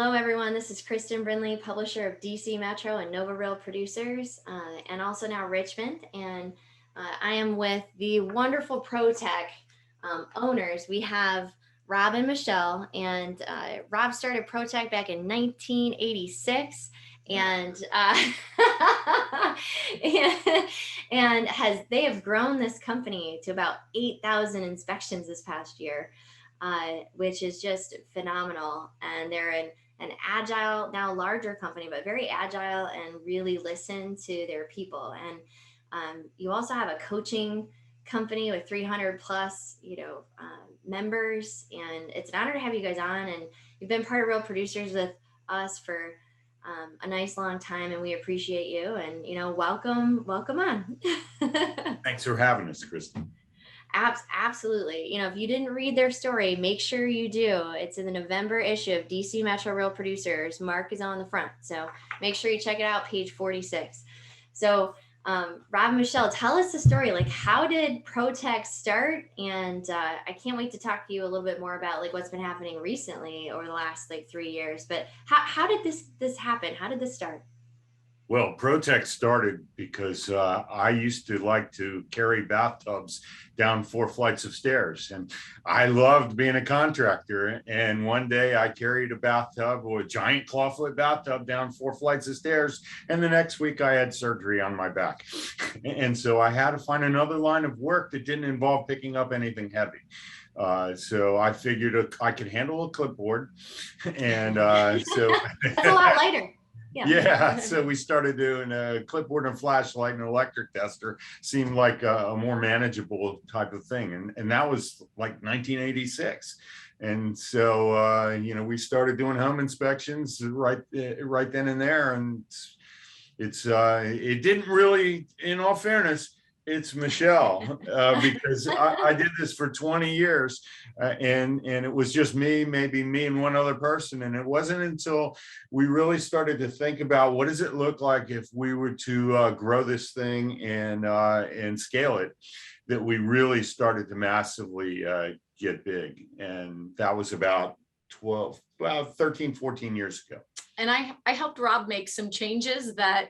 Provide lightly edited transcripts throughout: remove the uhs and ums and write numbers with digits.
Hello, everyone. This is Kristen Brindley, publisher of DC Metro and Nova Real Producers, and also now Richmond. And I am with the wonderful ProTec owners. We have Rob and Michelle, and Rob started ProTec back in 1986. And and they have grown this company to about 8,000 inspections this past year, which is just phenomenal. And they're an agile, now larger company, but very agile and really listen to their people. And you also have a coaching company with 300 plus, members. And it's an honor to have you guys on. And you've been part of Real Producers with us for a nice long time, and we appreciate you. And welcome on. Thanks for having us, Kristen. Absolutely. If you didn't read their story, make sure you do. It's in the November issue of DC Metro Real Producers. Mark is on the front, so make sure you check it out, page 46. So Rob and Michelle, tell us the story. Like, how did ProTec start? And I can't wait to talk to you a little bit more about like what's been happening recently over the last 3 years. But how did this happen? How did this start? Well, Protec started because I used to like to carry bathtubs down 4 flights of stairs, and I loved being a contractor. And one day I carried a bathtub, or a giant clawfoot bathtub, down 4 flights of stairs, and the next week I had surgery on my back. And so I had to find another line of work that didn't involve picking up anything heavy. So I figured I could handle a clipboard, and so it's a lot lighter. Yeah, so we started doing a clipboard and flashlight and electric tester. Seemed like a more manageable type of thing, and that was like 1986. And so we started doing home inspections right then and there. And it didn't really, in all fairness, it's Michelle, because I did this for 20 years, and it was just maybe me and one other person. And it wasn't until we really started to think about what does it look like if we were to grow this thing and scale it, that we really started to massively get big. And that was about 13, 14 years ago. And I helped Rob make some changes that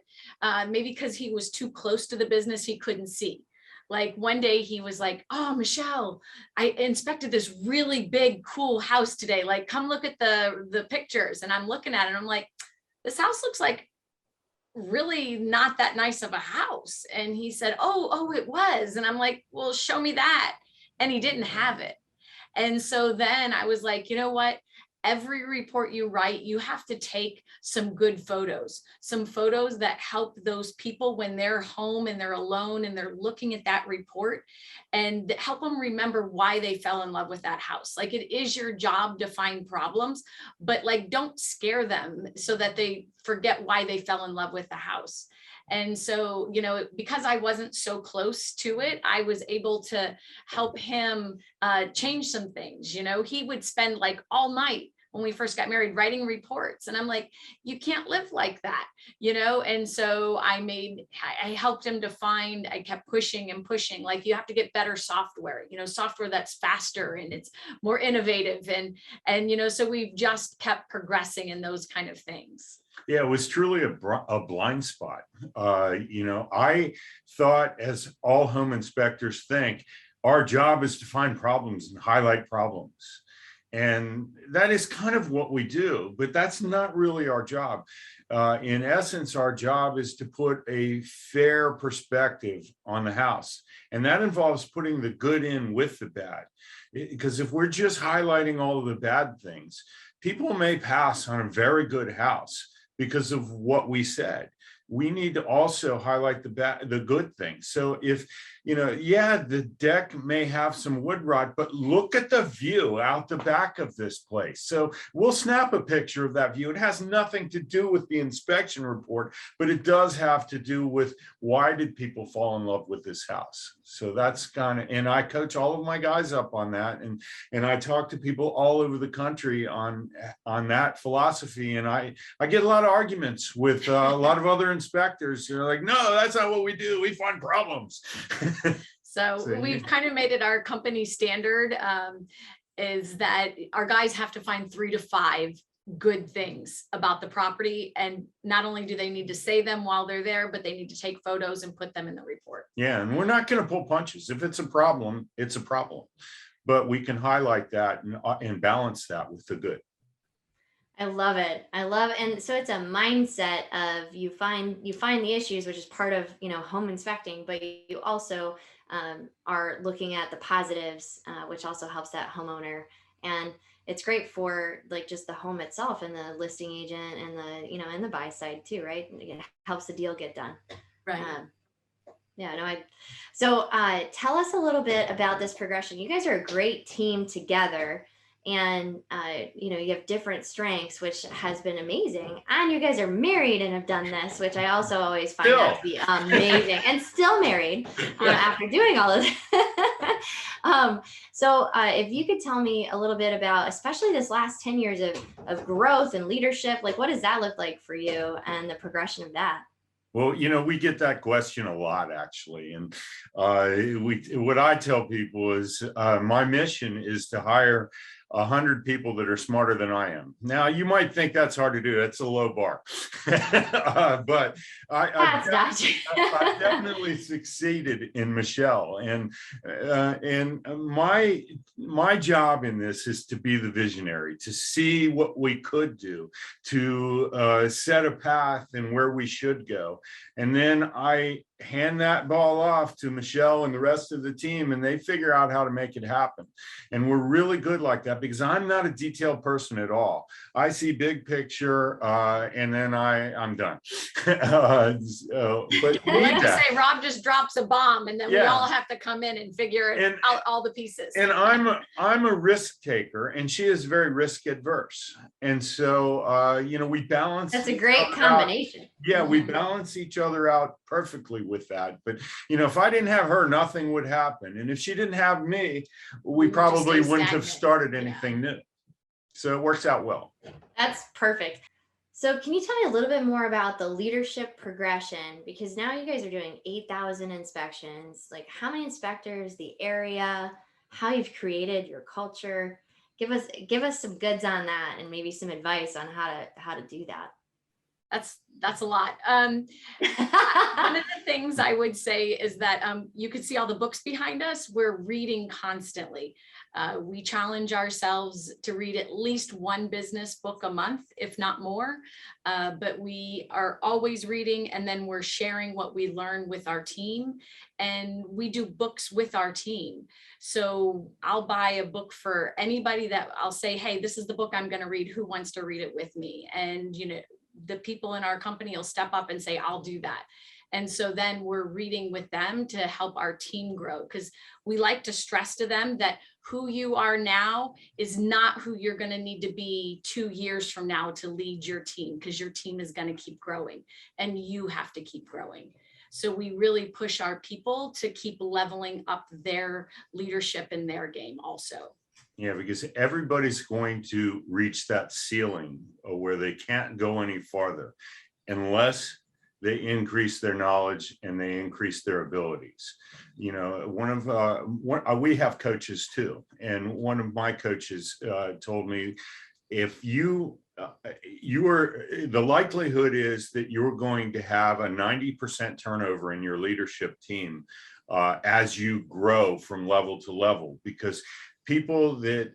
maybe because he was too close to the business, he couldn't see. Like one day he was like, "Oh, Michelle, I inspected this really big, cool house today. Like, come look at the pictures." And I'm looking at it and I'm like, "This house looks like really not that nice of a house." And he said, oh, it was. And I'm like, "Well, show me that." And he didn't have it. And so then I was like, you know what? Every report you write, you have to take some good photos, some photos that help those people when they're home and they're alone and they're looking at that report, and help them remember why they fell in love with that house. Like, it is your job to find problems, but like, don't scare them so that they forget why they fell in love with the house. And so, because I wasn't so close to it, I was able to help him change some things. He would spend like all night when we first got married writing reports. And I'm like, you can't live like that, And so I helped him to find, I kept pushing and pushing, like, you have to get better software, software that's faster and it's more innovative. And so we've just kept progressing in those kind of things. Yeah, it was truly a blind spot. I thought, as all home inspectors think, our job is to find problems and highlight problems. And that is kind of what we do, but that's not really our job. In essence, our job is to put a fair perspective on the house. And that involves putting the good in with the bad. Because if we're just highlighting all of the bad things, people may pass on a very good house because of what we said. We need to also highlight the good things. So if, the deck may have some wood rot, but look at the view out the back of this place. So we'll snap a picture of that view. It has nothing to do with the inspection report, but it does have to do with why did people fall in love with this house? So that's and I coach all of my guys up on that. And I talk to people all over the country on that philosophy. And I get a lot of arguments with a lot of other inspectors who are like, "No, that's not what we do. We find problems." So we've kind of made it our company standard, is that our guys have to find 3 to 5 good things about the property. And not only do they need to say them while they're there, but they need to take photos and put them in the report. Yeah, and we're not going to pull punches. If it's a problem, it's a problem. But we can highlight that and balance that with the good. I love it. I love, and so it's a mindset of you find the issues, which is part of, home inspecting, but you also are looking at the positives, which also helps that homeowner. And it's great for like just the home itself and the listing agent and and the buy side too, right? It helps the deal get done. Right. Yeah, no, so tell us a little bit about this progression. You guys are a great team together, and you have different strengths, which has been amazing. And you guys are married and have done this, which I also always find that to be amazing. And still married after doing all of this. So if you could tell me a little bit about, especially this last 10 years of growth and leadership, like what does that look like for you and the progression of that? Well, we get that question a lot, actually. And what I tell people is my mission is to hire 100 people that are smarter than I am. Now, you might think that's hard to do. That's a low bar. But I definitely succeeded in Michelle. And my job in this is to be the visionary, to see what we could do, to set a path and where we should go. And then I hand that ball off to Michelle and the rest of the team, and they figure out how to make it happen. And we're really good like that because I'm not a detailed person at all. I see big picture, and then I'm done. But I like to say Rob just drops a bomb, and then we all have to come in and figure out all the pieces. And I'm a risk taker, and she is very risk adverse. And so we balance. That's a great combination. Yeah, we balance each other out perfectly with that. But if I didn't have her, nothing would happen. And if she didn't have me, we probably wouldn't have started anything new. So it works out well. That's perfect. So can you tell me a little bit more about the leadership progression? Because now you guys are doing 8,000 inspections. Like how many inspectors, the area, how you've created your culture. Give us some goods on that and maybe some advice on how to do that. That's a lot. One of the things I would say is that you could see all the books behind us. We're reading constantly. We challenge ourselves to read at least one business book a month, if not more. But we are always reading, and then we're sharing what we learn with our team. And we do books with our team. So I'll buy a book for anybody that I'll say, hey, this is the book I'm going to read. Who wants to read it with me? And, the people in our company will step up and say, I'll do that. And so then we're reading with them to help our team grow, because we like to stress to them that who you are now is not who you're going to need to be 2 years from now to lead your team, because your team is going to keep growing and you have to keep growing. So we really push our people to keep leveling up their leadership in their game also. Yeah, because everybody's going to reach that ceiling where they can't go any farther unless they increase their knowledge and they increase their abilities. We have coaches too. And one of my coaches told me, if the likelihood is that you're going to have a 90% turnover in your leadership team as you grow from level to level, because people that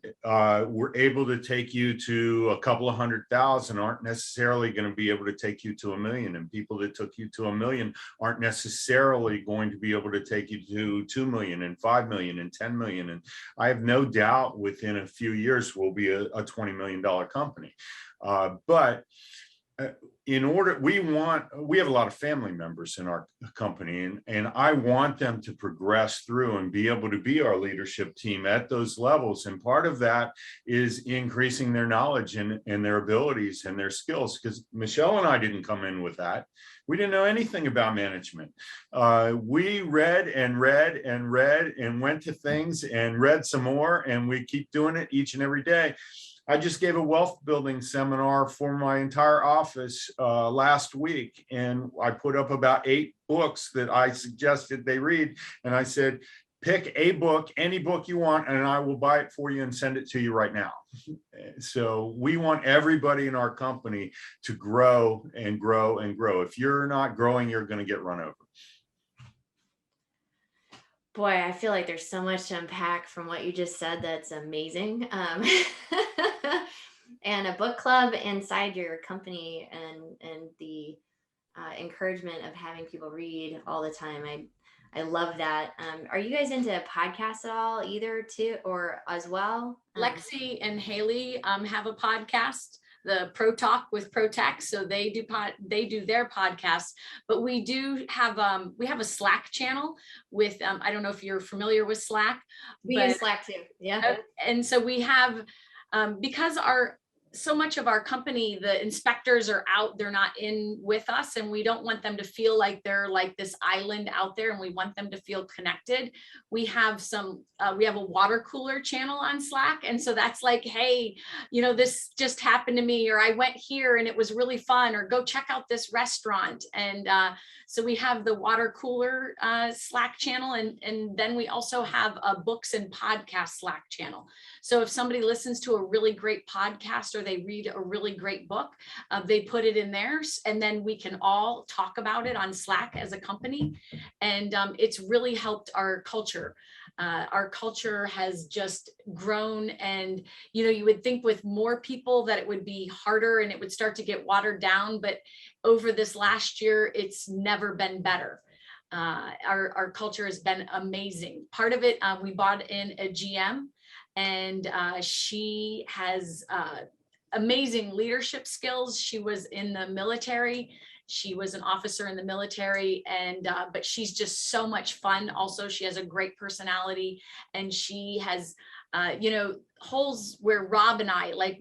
were able to take you to a couple of 100,000 aren't necessarily going to be able to take you to 1 million, and people that took you to 1 million aren't necessarily going to be able to take you to 2 million and 5 million and 10 million. And I have no doubt within a few years we'll be a $20 million company. But we have a lot of family members in our company, and I want them to progress through and be able to be our leadership team at those levels. And part of that is increasing their knowledge and their abilities and their skills, because Michelle and I didn't come in with that. We didn't know anything about management. We read and read and read and went to things and read some more, and we keep doing it each and every day. I just gave a wealth building seminar for my entire office last week, and I put up about 8 books that I suggested they read. And I said, pick a book, any book you want, and I will buy it for you and send it to you right now. So we want everybody in our company to grow and grow and grow. If you're not growing, you're going to get run over. Boy, I feel like there's so much to unpack from what you just said. That's amazing. And a book club inside your company, and the encouragement of having people read all the time. I love that. Are you guys into podcasts at all, either too, or as well? Lexi and Haley have a podcast, the Pro Talk with Protec. So they do their podcasts, but we do have we have a Slack channel with I don't know if you're familiar with Slack. We use Slack too. Yeah. And so we have because so much of our company, the inspectors are out, they're not in with us, and we don't want them to feel like they're like this island out there, and we want them to feel connected. We have we have a water cooler channel on Slack. And so that's like, hey, this just happened to me, or I went here and it was really fun, or go check out this restaurant. And so we have the water cooler Slack channel. And then we also have a books and podcast Slack channel. So if somebody listens to a really great podcast or they read a really great book, they put it in there, and then we can all talk about it on Slack as a company. And it's really helped our culture. Our culture has just grown, and you would think with more people that it would be harder and it would start to get watered down, but over this last year, it's never been better. Our culture has been amazing. Part of it, we brought in a GM, and she has amazing leadership skills. She was in the military. She was an officer in the military, and but she's just so much fun. Also, she has a great personality, and she has holes where Rob and I, like,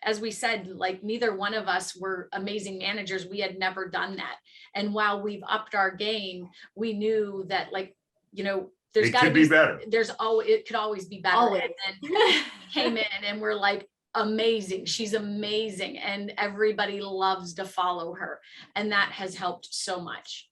as we said, like, neither one of us were amazing managers. We had never done that. And while we've upped our game, we knew that, like, there's got to be better. It could always be better. Always. And then came in and we're like, amazing. She's amazing. And everybody loves to follow her. And that has helped so much.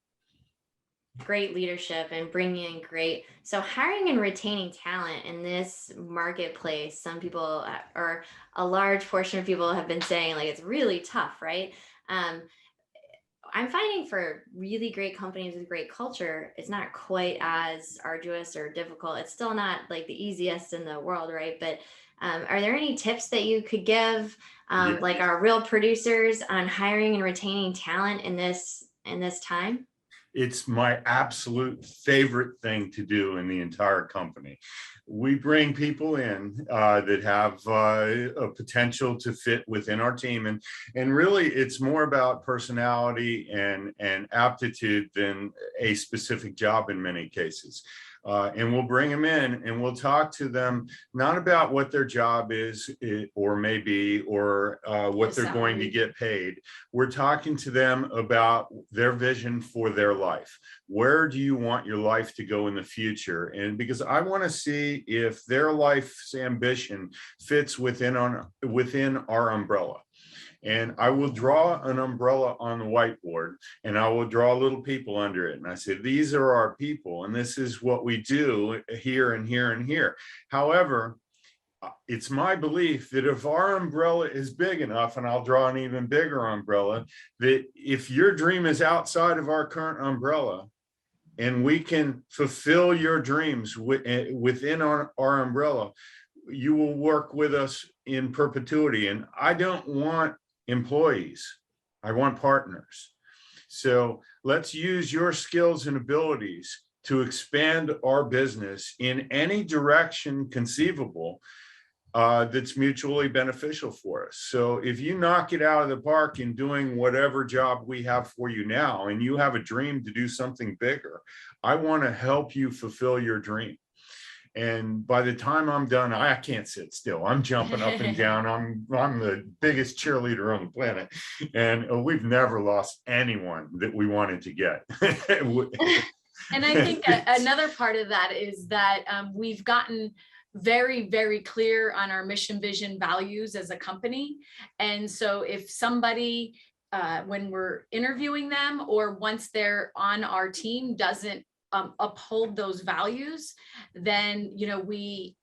Great leadership and bringing in great. So hiring and retaining talent in this marketplace, some people, or a large portion of people, have been saying, like, it's really tough, right? I'm finding for really great companies with great culture, it's not quite as arduous or difficult. It's still not like the easiest in the world, right? But are there any tips that you could give, like our real producers, on hiring and retaining talent in this time? It's my absolute favorite thing to do in the entire company. We bring people in that have a potential to fit within our team. And really, it's more about personality and aptitude than a specific job in many cases. And we'll bring them in and we'll talk to them, not about what their job is or maybe, or what they're going to get paid. We're talking to them about their vision for their life. Where do you want your life to go in the future? And because I want to see if their life's ambition fits within our umbrella. And I will draw an umbrella on the whiteboard, and I will draw little people under it. And I say, these are our people, and this is what we do here and here and here. However, it's my belief that if our umbrella is big enough, and I'll draw an even bigger umbrella, that if your dream is outside of our current umbrella, and we can fulfill your dreams within our umbrella, you will work with us in perpetuity. And I don't want employees, I want partners. So let's use your skills and abilities to expand our business in any direction conceivable that's mutually beneficial for us. So if you knock it out of the park in doing whatever job we have for you now, and you have a dream to do something bigger, I want to help you fulfill your dream. And by the time I'm done, I can't sit still. I'm jumping up and down. I'm the biggest cheerleader on the planet. And we've never lost anyone that we wanted to get. And I think another part of that is that we've gotten very, very clear on our mission, vision, values as a company. And so if somebody, when we're interviewing them, or once they're on our team, doesn't uphold those values, then, you know, we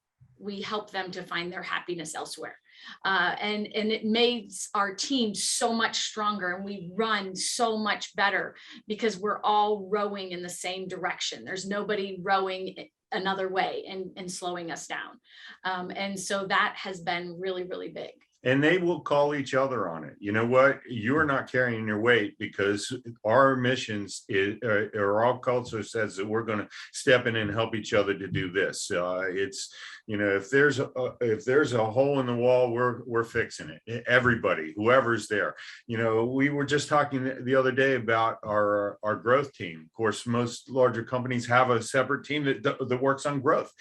help them to find their happiness elsewhere. And it makes our team so much stronger, and we run so much better because we're all rowing in the same direction. There's nobody rowing another way and slowing us down. And so that has been really, really big. And they will call each other on it. You know what? You're not carrying your weight, because our missions or our culture says that we're going to step in and help each other to do this. It's, you know, if there's a hole in the wall, we're fixing it. Everybody, whoever's there. You know, we were just talking the other day about our growth team. Of course, most larger companies have a separate team that works on growth.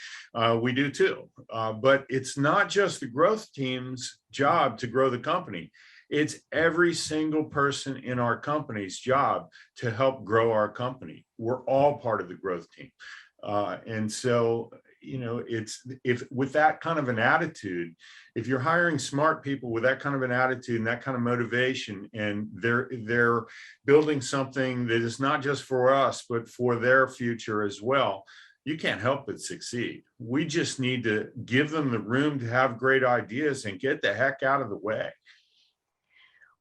We do too. But it's not just the growth team's job to grow the company. It's every single person in our company's job to help grow our company. We're all part of the growth team. And so, you know, if with that kind of an attitude, if you're hiring smart people with that kind of an attitude and that kind of motivation, and they're building something that is not just for us, but for their future as well, you can't help but succeed. We just need to give them the room to have great ideas and get the heck out of the way.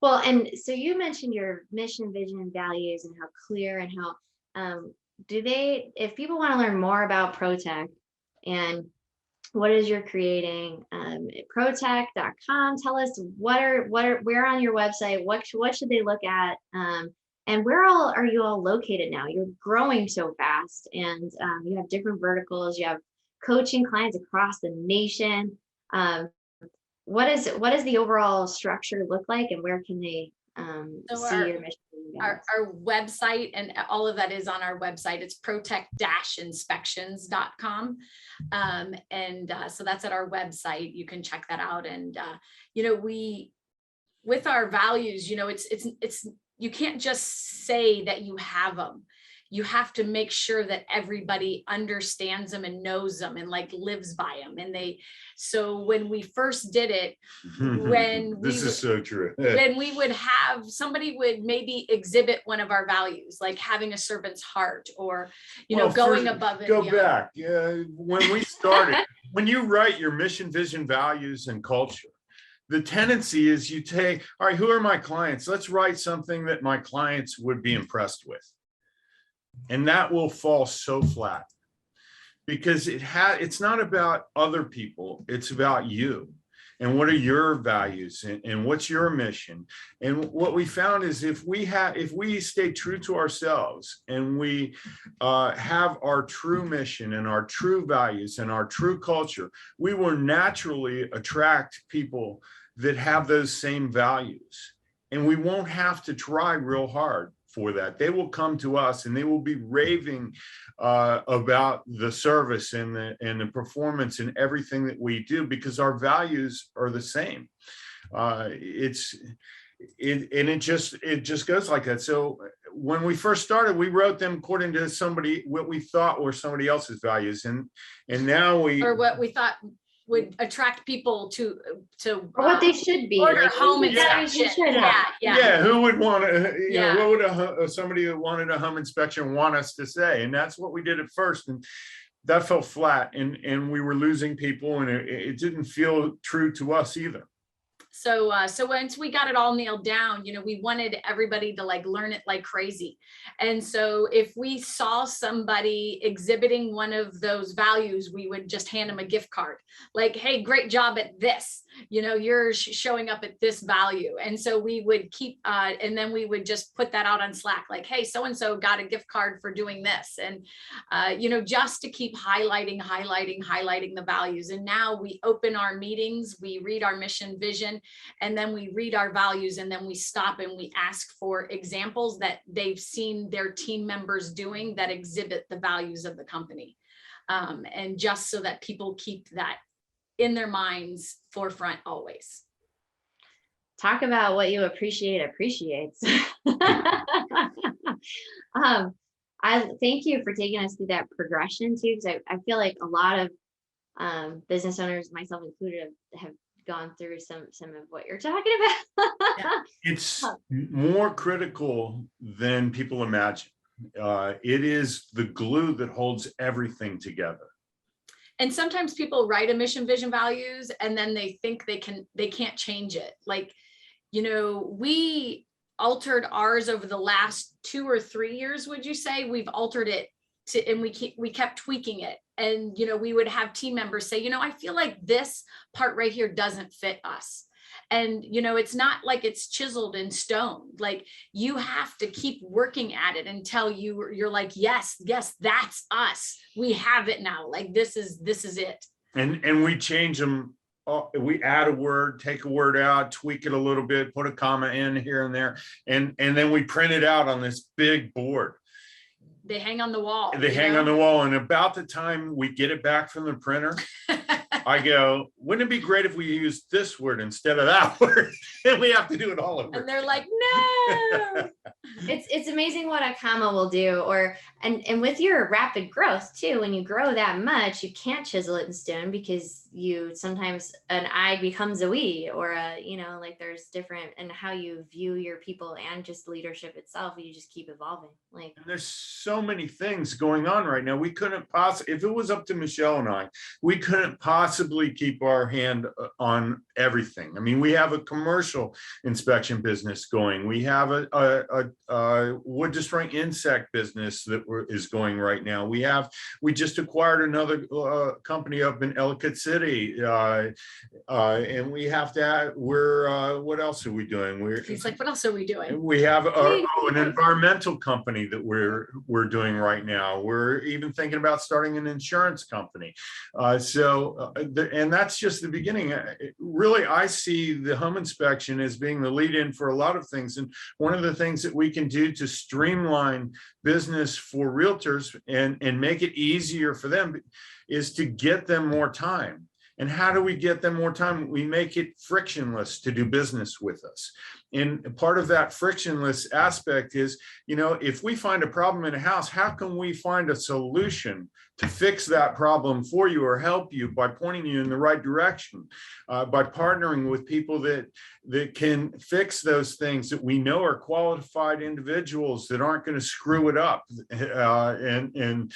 Well, and so you mentioned your mission, vision, and values, and how clear, and how if people want to learn more about Protec and what is you're creating, protec.com, tell us where on your website, what should they look at, and where all are you all located now? You're growing so fast, and you have different verticals. You have coaching clients across the nation. What does the overall structure look like, and where can they see your mission? Our website, and all of that is on our website. It's protec-inspections.com. So that's at our website. You can check that out. And, you know, with our values, you know, it's you can't just say that you have them. You have to make sure that everybody understands them and knows them and like lives by them. And so when we first did it, This is so true. when we would have somebody would maybe exhibit one of our values, like having a servant's heart, or, you know, going above and beyond. Go back. Yeah, when we started, when you write your mission, vision, values, and culture, the tendency is you take, all right, who are my clients? Let's write something that my clients would be impressed with. And that will fall so flat, because it's not about other people. It's about you. And what are your values, and what's your mission? And what we found is if we stay true to ourselves, and we have our true mission and our true values and our true culture, we will naturally attract people that have those same values. And we won't have to try real hard for that. They will come to us, and they will be raving about the service and the performance and everything that we do, because our values are the same. It just goes like that. So when we first started, we wrote them according to what we thought were somebody else's values, and now or what we thought would attract people to what they should be, order like home inspection. Yeah, who would want to, you know, what would somebody who wanted a home inspection want us to say? And that's what we did at first, and that fell flat, and we were losing people, and it didn't feel true to us either. So once we got it all nailed down, you know, we wanted everybody to like learn it like crazy. And so if we saw somebody exhibiting one of those values, we would just hand them a gift card, like, hey, great job at this. You know, you're showing up at this value. And so we would keep, and then we would just put that out on Slack, like, hey, so-and-so got a gift card for doing this. And, you know, just to keep highlighting the values. And now we open our meetings, we read our mission, vision, and then we read our values, and then we stop and we ask for examples that they've seen their team members doing that exhibit the values of the company. And just so that people keep that in their minds forefront always. Talk about what you appreciates. I thank you for taking us through that progression too, because I feel like a lot of business owners, myself included, have gone through some of what you're talking about. It's more critical than people imagine. It is the glue that holds everything together. And sometimes people write a mission, vision, values, and then they think they can't change it. Like, you know, we altered ours over the last 2 or 3 years. Would you say we've altered it and we kept tweaking it? And, you know, we would have team members say, you know, I feel like this part right here doesn't fit us. And, you know, it's not like it's chiseled in stone. Like, you have to keep working at it until you're like, yes, that's us. We have it now. Like, this is it. And we change them. We add a word, take a word out, tweak it a little bit, put a comma in here and there. And then we print it out on this big board. They hang on the wall. They hang on the wall. And about the time we get it back from the printer, I go, wouldn't it be great if we used this word instead of that word? And we have to do it all over. And they're like, no. It's amazing what a comma will do. Or and with your rapid growth too, when you grow that much, you can't chisel it in stone, because you sometimes an I becomes a we, or a, you know, like there's different, and how you view your people and just leadership itself, you just keep evolving. Like, and there's so many things going on right now. We couldn't possibly, if it was up to Michelle and I, we couldn't possibly keep our hand on everything. I mean, we have a commercial inspection business going. We have a wood destroying insect business that is going right now. We just acquired another company up in Ellicott City, and we have to. What else are we doing? He's like, what else are we doing? We have an environmental company that we're doing right now. We're even thinking about starting an insurance company. And that's just the beginning. Really, I see the home inspection as being the lead-in for a lot of things. And one of the things that we can do to streamline business for realtors and make it easier for them is to get them more time. And how do we get them more time? We make it frictionless to do business with us. And part of that frictionless aspect is, you know, if we find a problem in a house, how can we find a solution to fix that problem for you or help you by pointing you in the right direction, by partnering with people that can fix those things that we know are qualified individuals that aren't going to screw it up. And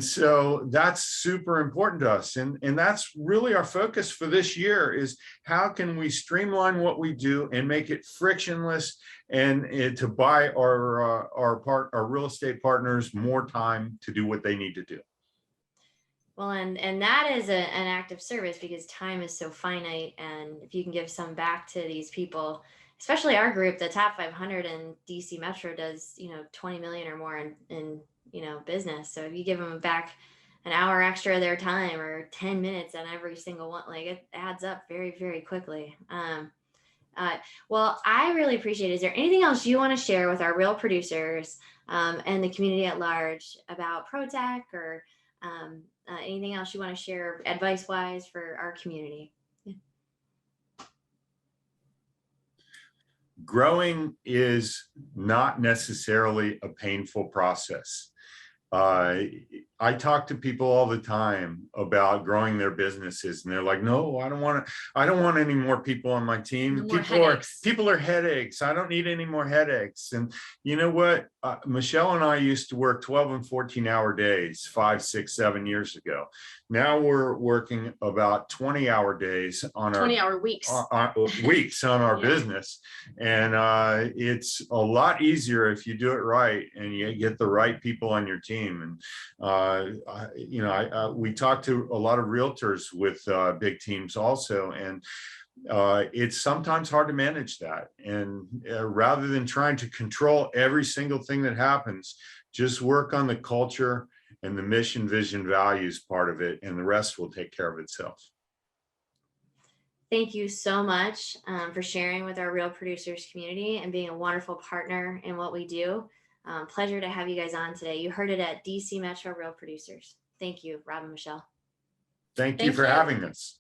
so that's super important to us. And that's really our focus for this year, is how can we streamline what we do and make it frictionless, and to buy our real estate partners more time to do what they need to do. well, and that is an act of service, because time is so finite. And if you can give some back to these people, especially our group, the top 500 in DC Metro does, you know, 20 million or more in you know, business. So if you give them back an hour extra of their time, or 10 minutes on every single one, like, it adds up very, very quickly. Well, I really appreciate it. Is there anything else you want to share with our real producers and the community at large about Protec, or anything else you want to share advice wise for our community? Growing is not necessarily a painful process. I talk to people all the time about growing their businesses, and they're like, no, I don't want any more people on my team. No people are headaches. I don't need any more headaches. And you know what? Michelle and I used to work 12 and 14-hour days 5, 6, 7 years ago. Now we're working about 20-hour days on 20-hour weeks. Weeks on our business. And it's a lot easier if you do it right and you get the right people on your team. And you know, we talk to a lot of realtors with big teams also, and it's sometimes hard to manage that. And rather than trying to control every single thing that happens, just work on the culture and the mission, vision, values part of it, and the rest will take care of itself. Thank you so much for sharing with our real producers community and being a wonderful partner in what we do. Pleasure to have you guys on today. You heard it at DC Metro Real Producers. Thank you, Rob and Michelle. Thank you for having us.